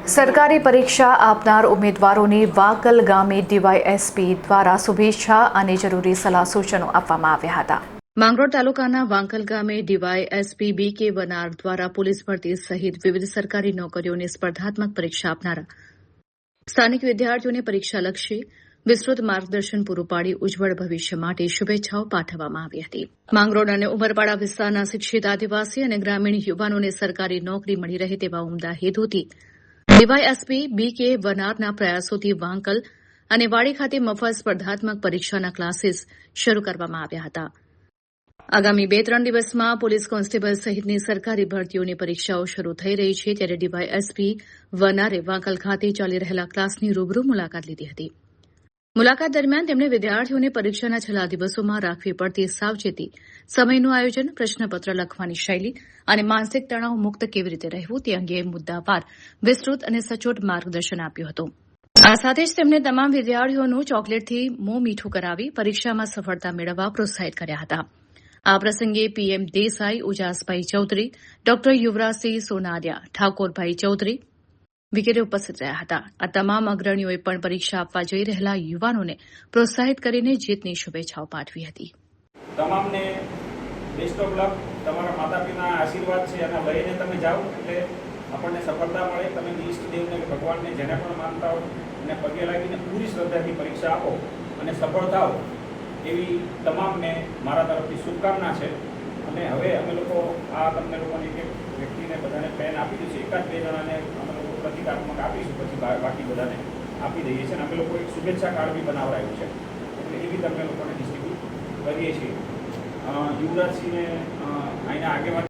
સરકારી પરીક્ષા આપનાર ઉમેદવારોને વાકલ ગામે ડીવાયએસપી દ્વારા શુભેચ્છા અને જરૂરી સલાહ સૂચનો આપવામાં આવ્યા હતા. માંગરોળ તાલુકાના વાંકલ ગામે ડીવાયએસપી BK વનાર દ્વારા પોલીસ ભરતી સહિત વિવિધ સરકારી નોકરીઓની સ્પર્ધાત્મક પરીક્ષા આપનારા સ્થાનિક વિદ્યાર્થીઓને પરીક્ષાલક્ષી વિસ્તૃત માર્ગદર્શન પૂરું પાડી ઉજ્જવળ ભવિષ્ય માટે શુભેચ્છાઓ પાઠવવામાં આવી હતી. માંગરોળ અને ઉમરપાડા વિસ્તારના શિક્ષિત આદિવાસી અને ગ્રામીણ યુવાનોને સરકારી નોકરી મળી રહે તેવા ઉમદા હેતુથી ડીવાયએસપી BK વનારના પ્રયાસોથી વાંકલ અને વાડી ખાતે મફત સ્પર્ધાત્મક પરીક્ષાના ક્લાસીસ શરૂ કરવામાં આવ્યા હતા. આગામી 2-3 દિવસમાં પોલીસ કોન્સ્ટેબલ સહિતની સરકારી ભરતીઓની પરીક્ષાઓ શરૂ થઈ રહી છે ત્યારે ડીવાયએસપી વનારે વાંકલ ખાતે ચાલી રહેલા ક્લાસની રૂબરૂ મુલાકાત લીધી હતી. મુલાકાત દરમિયાન તેમણે વિદ્યાર્થીઓને પરીક્ષાના છેલ્લા દિવસોમાં રાખવી પડતી સાવચેતી, સમયનું આયોજન, પ્રશ્નપત્ર લખવાની શૈલી અને માનસિક તણાવ મુક્ત કેવી રીતે રહેવું તે અંગે મુદ્દાવાર વિસ્તૃત અને સચોટ માર્ગદર્શન આપ્યું હતું. આ સાથે જ તેમણે તમામ વિદ્યાર્થીઓનું ચોકલેટથી મોં મીઠું કરાવી પરીક્ષામાં સફળતા મેળવવા પ્રોત્સાહિત કર્યા હતા. આ પ્રસંગે PM દેસાઈ, ઉજાસભાઈ ચૌધરી, ડોક્ટર યુવરાજસિંહ સોનારિયા, ઠાકોરભાઈ ચૌધરી વગેરે ઉપસ્થિત રહ્યા હતા. આ તમામ અગ્રણીઓએ પણ પરીક્ષા આપવા જઈ રહેલા યુવાનોને પ્રોત્સાહિત કરીને જીતની શુભેચ્છાઓ પાઠવી હતી. તમામને બેસ્ટ ઓફ લક. તમારા માતા પિતાના આશીર્વાદ છે અને લઈને તમે જાઓ એટલે આપણને સફળતા મળે. તમે ઈષ્ટદેવને ભગવાનને જેને પણ માનતા હો અને પગે લાગીને પૂરી શ્રદ્ધાથી પરીક્ષા આપો અને સફળ થાઓ એવી તમામને મારા તરફથી શુભકામના છે. અને હવે અમે લોકો આ તમને લોકોને એક વ્યક્તિને બધાને પેન આપી દઈશું. 1-2 જણાને અમે લોકો પ્રતિકાત્મક આપીશું, પછી બાકી બધાને આપી દઈએ છીએ. અને અમે લોકો એક શુભેચ્છા કાર્ડ બી બનાવડાવ્યું છે એટલે એ બી તમને લોકોને ડિસ્ટ્રીબ્યુટ કરીએ છીએ. યુવરાજસિંહને અહીંના આગેવાન